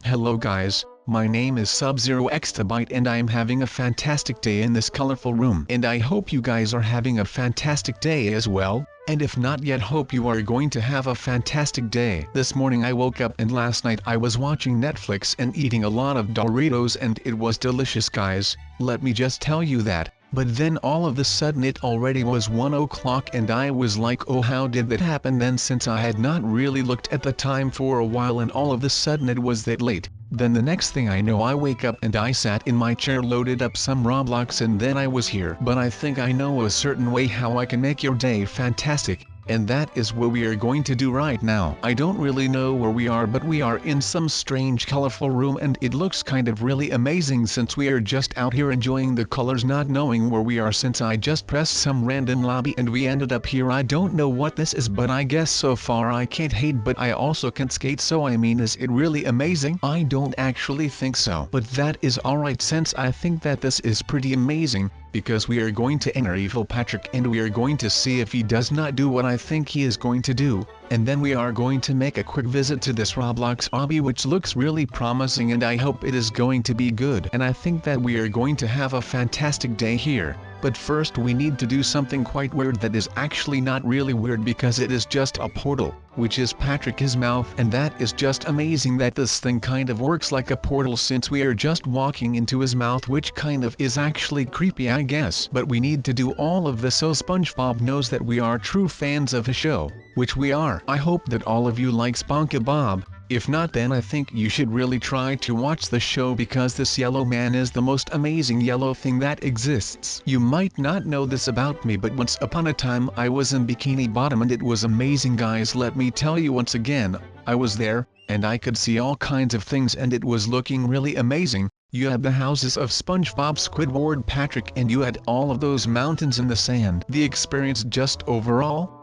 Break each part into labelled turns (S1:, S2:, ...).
S1: Hello guys, my name is Sub-Zero Exabyte and I am having a fantastic day in this colorful room. And I hope you guys are having a fantastic day as well, and if not yet hope you are going to have a fantastic day. This morning I woke up and last night I was watching Netflix and eating a lot of Doritos and it was delicious guys, let me just tell you that. But then all of a sudden it already was 1 o'clock and I was like, oh, how did that happen then, since I had not really looked at the time for a while and all of a sudden it was that late. Then the next thing I know I wake up and I sat in my chair, loaded up some Roblox, and then I was here. But I think I know a certain way how I can make your day fantastic. And that is what we are going to do right now. I don't really know where we are, but we are in some strange colorful room and it looks kind of really amazing since we are just out here enjoying the colors, not knowing where we are since I just pressed some random lobby and we ended up here. I don't know what this is, but I guess so far I can't hate, but I also can skate, so I mean, is it really amazing? I don't actually think so, but that is alright since I think that this is pretty amazing. Because we are going to enter Evil Patrick and we are going to see if he does not do what I think he is going to do, and then we are going to make a quick visit to this Roblox obby, which looks really promising and I hope it is going to be good, and I think that we are going to have a fantastic day here. But first we need to do something quite weird that is actually not really weird because it is just a portal, which is Patrick's mouth, and that is just amazing that this thing kind of works like a portal since we are just walking into his mouth, which kind of is actually creepy I guess. But we need to do all of this so SpongeBob knows that we are true fans of the show, which we are. I hope that all of you like SpongeBob. If not, then I think you should really try to watch the show because this yellow man is the most amazing yellow thing that exists. You might not know this about me, but once upon a time I was in Bikini Bottom and it was amazing guys. Let me tell you once again, I was there, and I could see all kinds of things and it was looking really amazing. You had the houses of SpongeBob, Squidward, Patrick, and you had all of those mountains in the sand. The experience just overall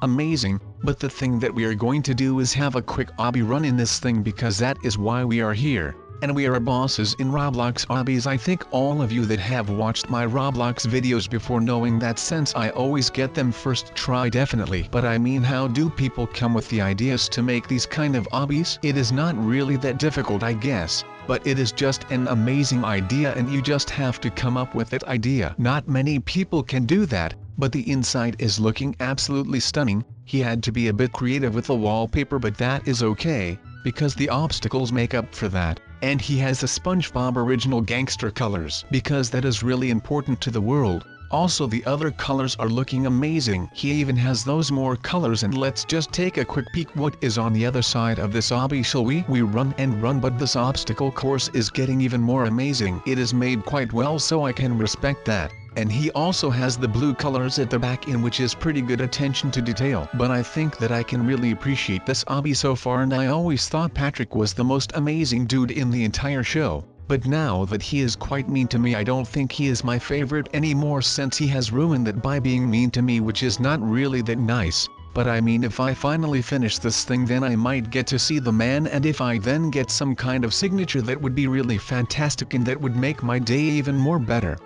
S1: amazing. But the thing that we are going to do is have a quick obby run in this thing because that is why we are here. And we are bosses in Roblox obbies. I think all of you that have watched my Roblox videos before knowing that since I always get them first try definitely. But I mean, how do people come with the ideas to make these kind of obbies? It is not really that difficult I guess, but it is just an amazing idea and you just have to come up with that idea. Not many people can do that, but the inside is looking absolutely stunning. He had to be a bit creative with the wallpaper, but that is okay, because the obstacles make up for that. And he has the SpongeBob original gangster colors, because that is really important to the world. Also the other colors are looking amazing. He even has those more colors, and let's just take a quick peek what is on the other side of this obby, shall we? We run and run, but this obstacle course is getting even more amazing. It is made quite well, so I can respect that. And he also has the blue colors at the back in, which is pretty good attention to detail. But I think that I can really appreciate this obby so far, and I always thought Patrick was the most amazing dude in the entire show. But now that he is quite mean to me, I don't think he is my favorite anymore since he has ruined that by being mean to me, which is not really that nice. But I mean, if I finally finish this thing then I might get to see the man, and if I then get some kind of signature that would be really fantastic and that would make my day even more better.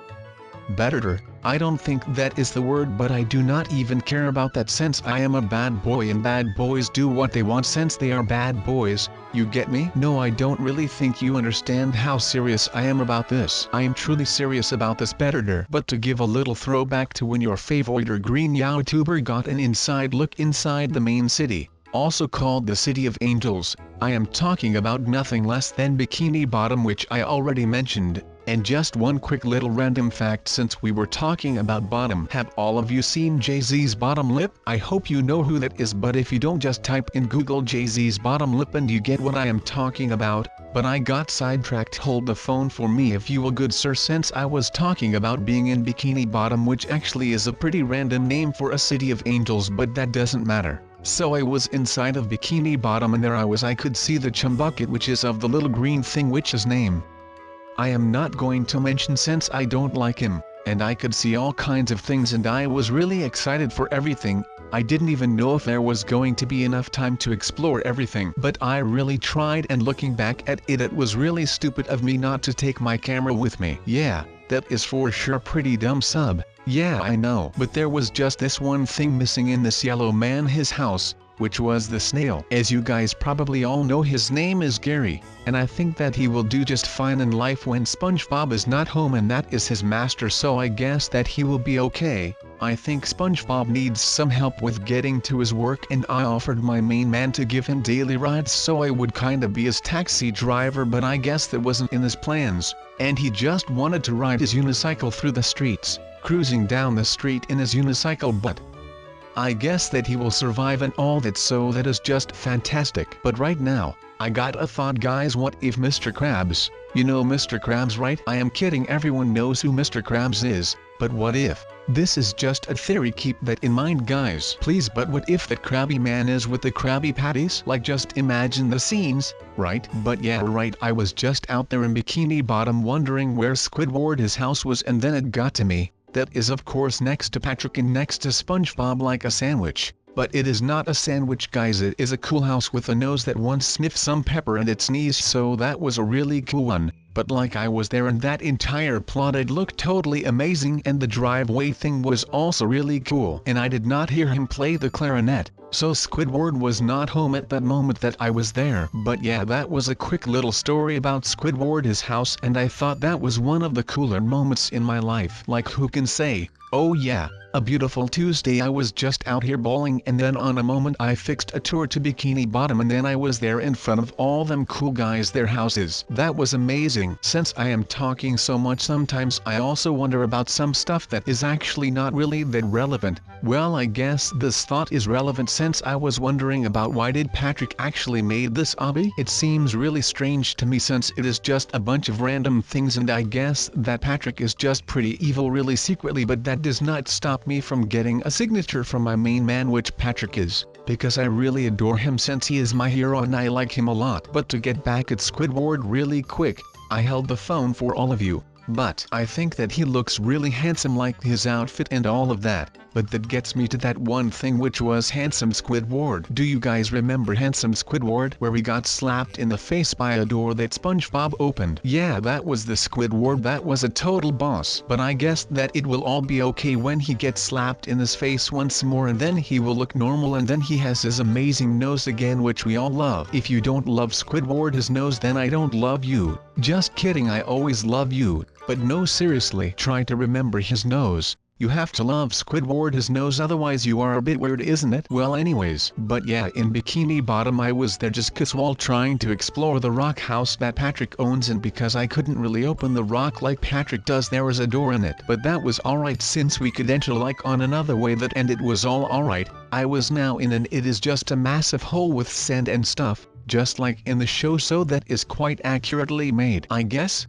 S1: Better, I don't think that is the word, but I do not even care about that since I am a bad boy and bad boys do what they want since they are bad boys. You get me? No, I don't really think you understand how serious I am about this. I am truly serious about this better. But to give a little throwback to when your favorite green YouTuber got an inside look inside the main city, also called the City of Angels, I am talking about nothing less than Bikini Bottom, which I already mentioned. And just one quick little random fact since we were talking about bottom. Have all of you seen Jay-Z's bottom lip? I hope you know who that is, but if you don't, just type in Google Jay-Z's bottom lip and you get what I am talking about. But I got sidetracked. Hold the phone for me if you will, good sir, since I was talking about being in Bikini Bottom, which actually is a pretty random name for a city of angels, but that doesn't matter. So I was inside of Bikini Bottom and there I could see the chumbucket, which is of the little green thing, which is name I am not going to mention since I don't like him, and I could see all kinds of things and I was really excited for everything. I didn't even know if there was going to be enough time to explore everything, but I really tried, and looking back at it, it was really stupid of me not to take my camera with me. Yeah, that is for sure pretty dumb, sub. Yeah, I know. But there was just this one thing missing in this yellow man, his house. which was the snail. As you guys probably all know, his name is Gary, and I think that he will do just fine in life when SpongeBob is not home and that is his master, so I guess that he will be okay. I think SpongeBob needs some help with getting to his work, and I offered my main man to give him daily rides so I would kinda be his taxi driver, but I guess that wasn't in his plans, and he just wanted to ride his unicycle through the streets, cruising down the street in his unicycle, but I guess that he will survive and all that, so that is just fantastic. But right now, I got a thought, guys. What if Mr. Krabs, you know Mr. Krabs, right? I am kidding, everyone knows who Mr. Krabs is, but what if this is just a theory? Keep that in mind, guys, please. But what if that Krabby Man is with the Krabby Patties? Like, just imagine the scenes, right? But yeah, right, I was just out there in Bikini Bottom wondering where Squidward his house was, and then it got to me. That is of course next to Patrick and next to SpongeBob, like a sandwich. But it is not a sandwich, guys, it is a cool house with a nose that once sniffed some pepper and it sneezed, so that was a really cool one. But like, I was there and that entire plot, it looked totally amazing, and the driveway thing was also really cool. And I did not hear him play the clarinet, so Squidward was not home at that moment that I was there. But yeah, that was a quick little story about Squidward his house, and I thought that was one of the cooler moments in my life. Like, who can say, oh yeah, a beautiful Tuesday I was just out here bowling, and then on a moment I fixed a tour to Bikini Bottom, and then I was there in front of all them cool guys, their houses. That was amazing. Since I am talking so much, sometimes I also wonder about some stuff that is actually not really that relevant. Well, I guess this thought is relevant since I was wondering about why did Patrick actually made this obby. It seems really strange to me since it is just a bunch of random things, and I guess that Patrick is just pretty evil really secretly, but that does not stop me from getting a signature from my main man, which Patrick is, because I really adore him since he is my hero and I like him a lot. But to get back at Squidward really quick, I held the phone for all of you, but I think that he looks really handsome, like his outfit and all of that. But that gets me to that one thing, which was handsome Squidward. Do you guys remember handsome Squidward, where he got slapped in the face by a door that SpongeBob opened? Yeah, that was the Squidward that was a total boss. But I guess that it will all be okay when he gets slapped in his face once more, and then he will look normal, and then he has his amazing nose again, which we all love. If you don't love Squidward his nose, then I don't love you. Just kidding, I always love you. But no, seriously, try to remember his nose. You have to love Squidward his nose, otherwise you are a bit weird, isn't it? Well, anyways, but yeah, in Bikini Bottom I was there just cause while trying to explore the rock house that Patrick owns, and because I couldn't really open the rock like Patrick does, there was a door in it. But that was alright since we could enter like on another way, that and it was all alright. I was now in, and it is just a massive hole with sand and stuff, just like in the show, so that is quite accurately made, I guess.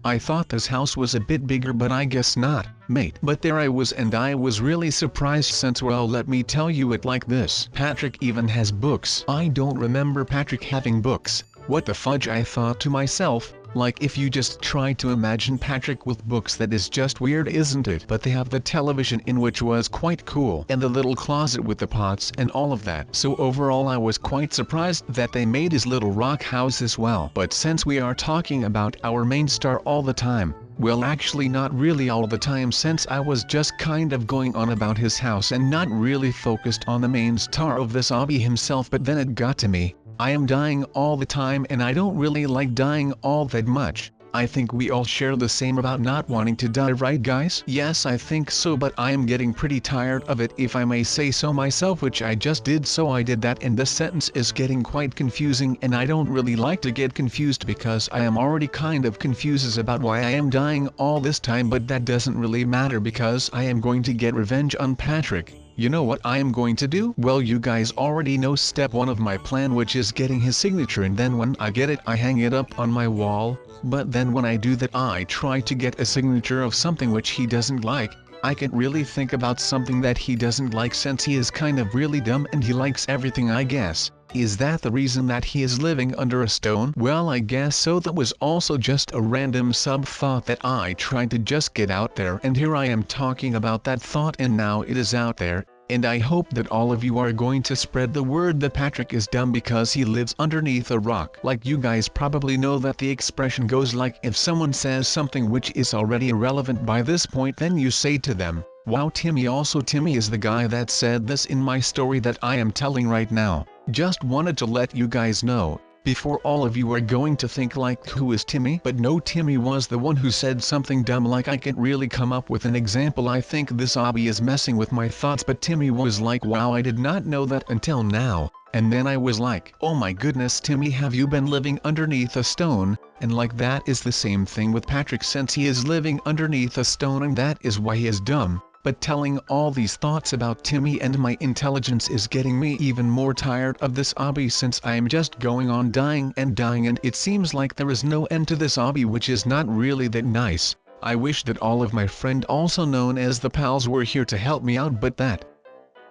S1: I thought this house was a bit bigger, but I guess not, mate. But there I was, and I was really surprised since, well, let me tell you it like this. Patrick even has books. I don't remember Patrick having books. What the fudge, I thought to myself. Like, if you just try to imagine Patrick with books, that is just weird, isn't it? But they have the television in, which was quite cool, and the little closet with the pots and all of that. So overall I was quite surprised that they made his little rock house as well. But since we are talking about our main star all the time, well, actually not really all the time, since I was just kind of going on about his house and not really focused on the main star of this obby himself. But then it got to me. I am dying all the time, and I don't really like dying all that much. I think we all share the same about not wanting to die, right guys? Yes, I think so, but I am getting pretty tired of it, if I may say so myself, which I just did, so I did that, and this sentence is getting quite confusing, and I don't really like to get confused because I am already kind of confused about why I am dying all this time, but that doesn't really matter because I am going to get revenge on Patrick. You know what I am going to do? Well, you guys already know step 1 of my plan, which is getting his signature, and then when I get it I hang it up on my wall. But then when I do that, I try to get a signature of something which he doesn't like. I can't really think about something that he doesn't like since he is kind of really dumb and he likes everything, I guess. Is that the reason that he is living under a stone? Well, I guess so. That was also just a random sub-thought that I tried to just get out there, and here I am talking about that thought, and now it is out there. and I hope that all of you are going to spread the word that Patrick is dumb because he lives underneath a rock. Like you guys probably know that the expression goes like, if someone says something which is already irrelevant by this point, then you say to them, wow Timmy. Also Timmy is the guy that said this in my story that I am telling right now. Just wanted to let you guys know, before all of you are going to think like, who is Timmy? But no, Timmy was the one who said something dumb. Like I can't really come up with an example. I think this obby is messing with my thoughts, but Timmy was like, wow, I did not know that until now. And then I was like, oh my goodness Timmy, have you been living underneath a stone? And like that is the same thing with Patrick, since he is living underneath a stone, and that is why he is dumb. But telling all these thoughts about Timmy and my intelligence is getting me even more tired of this obby, since I am just going on dying and it seems like there is no end to this obby, which is not really that nice. I wish that all of my friend, also known as the pals, were here to help me out, but that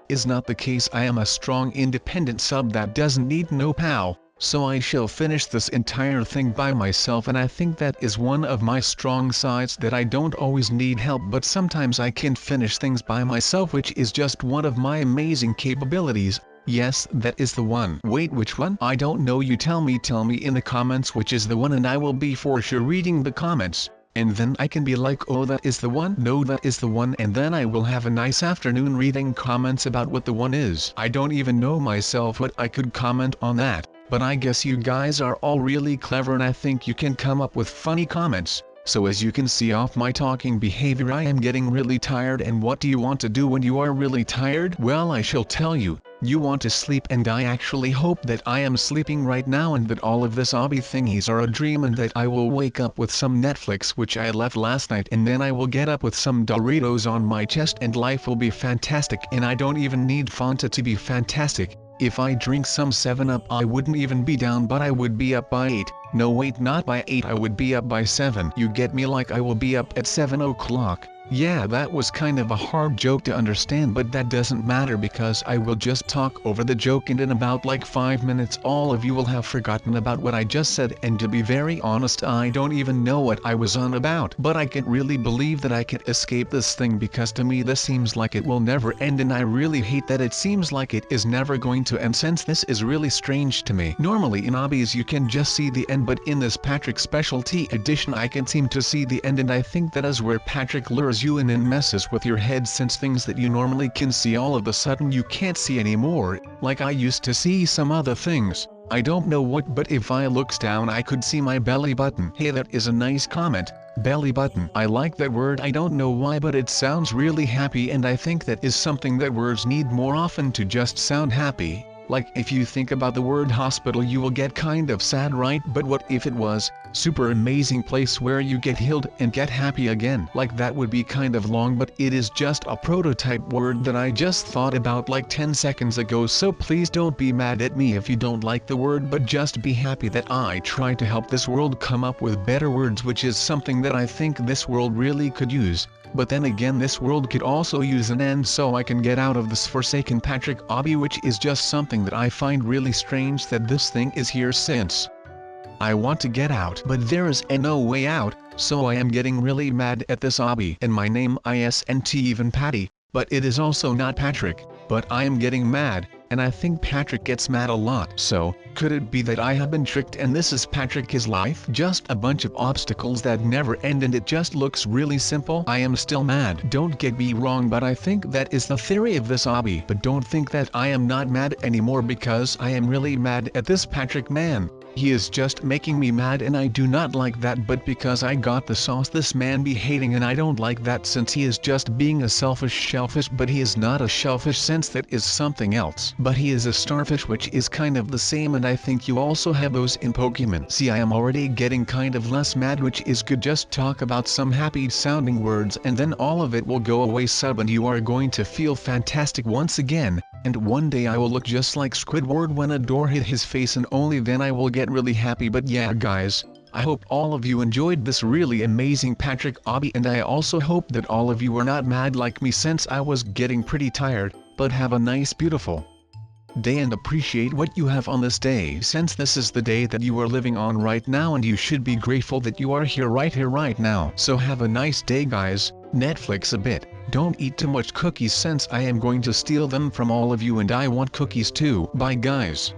S1: is not the case. I am a strong independent sub that doesn't need no pal. So I shall finish this entire thing by myself, and I think that is one of my strong sides, that I don't always need help, but sometimes I can finish things by myself, which is just one of my amazing capabilities. Yes, that is the one. Wait, which one? I don't know. You tell me in the comments which is the one, and I will be for sure reading the comments. And then I can be like, oh that is the one, no that is the one, and then I will have a nice afternoon reading comments about what the one is. I don't even know myself what I could comment on that. But I guess you guys are all really clever, and I think you can come up with funny comments. So as you can see off my talking behavior, I am getting really tired. And what do you want to do when you are really tired? Well, I shall tell you. You want to sleep, and I actually hope that I am sleeping right now, and that all of this obby thingies are a dream, and that I will wake up with some Netflix which I left last night, and then I will get up with some Doritos on my chest, and life will be fantastic. And I don't even need Fanta to be fantastic. If I drink some 7-Up, I wouldn't even be down, but I would be up by 8. No wait, not by 8, I would be up by 7. You get me? Like I will be up at 7 o'clock. Yeah, that was kind of a hard joke to understand, but that doesn't matter because I will just talk over the joke, and in about like 5 minutes all of you will have forgotten about what I just said. And to be very honest, I don't even know what I was on about. But I can't really believe that I can escape this thing, because to me this seems like it will never end, and I really hate that it seems like it is never going to end, since this is really strange to me. Normally in obbies you can just see the end, but in this Patrick Specialty Edition I can seem to see the end, and I think that is where Patrick lures you in and messes with your head, since things that you normally can see all of a sudden you can't see anymore. Like I used to see some other things, I don't know what, but if I looks down I could see my belly button. Hey, that is a nice comment. Belly button. I like that word. I don't know why, but it sounds really happy, and I think that is something that words need more often, to just sound happy. Like if you think about the word hospital you will get kind of sad, right? But what if it was super amazing place where you get healed and get happy again? Like that would be kind of long, but it is just a prototype word that I just thought about like 10 seconds ago. So please don't be mad at me if you don't like the word, but just be happy that I try to help this world come up with better words, which is something that I think this world really could use. But then again, this world could also use an end, so I can get out of this forsaken Patrick obby, which is just something that I find really strange that this thing is here, since I want to get out, but there is no way out. So I am getting really mad at this obby. And my name isn't even Patty, but it is also not Patrick. But I am getting mad, and I think Patrick gets mad a lot. So, could it be that I have been tricked and this is Patrick, his life? Just a bunch of obstacles that never end, and it just looks really simple. I am still mad. Don't get me wrong, but I think that is the theory of this obby. But don't think that I am not mad anymore, because I am really mad at this Patrick man. He is just making me mad, and I do not like that. But because I got the sauce, this man be hating, and I don't like that, since he is just being a selfish shellfish. But he is not a shellfish, since that is something else. But he is a starfish, which is kind of the same, and I think you also have those in Pokemon. See, I am already getting kind of less mad, which is good. Just talk about some happy sounding words and then all of it will go away, sub, and you are going to feel fantastic once again. And one day I will look just like Squidward when a door hit his face, and only then I will get really happy. But yeah guys, I hope all of you enjoyed this really amazing Patrick obby, and I also hope that all of you were not mad like me, since I was getting pretty tired. But have a nice beautiful day and appreciate what you have on this day, since this is the day that you are living on right now, and you should be grateful that you are here right now. So have a nice day guys, Netflix a bit, don't eat too much cookies since I am going to steal them from all of you and I want cookies too. Bye guys.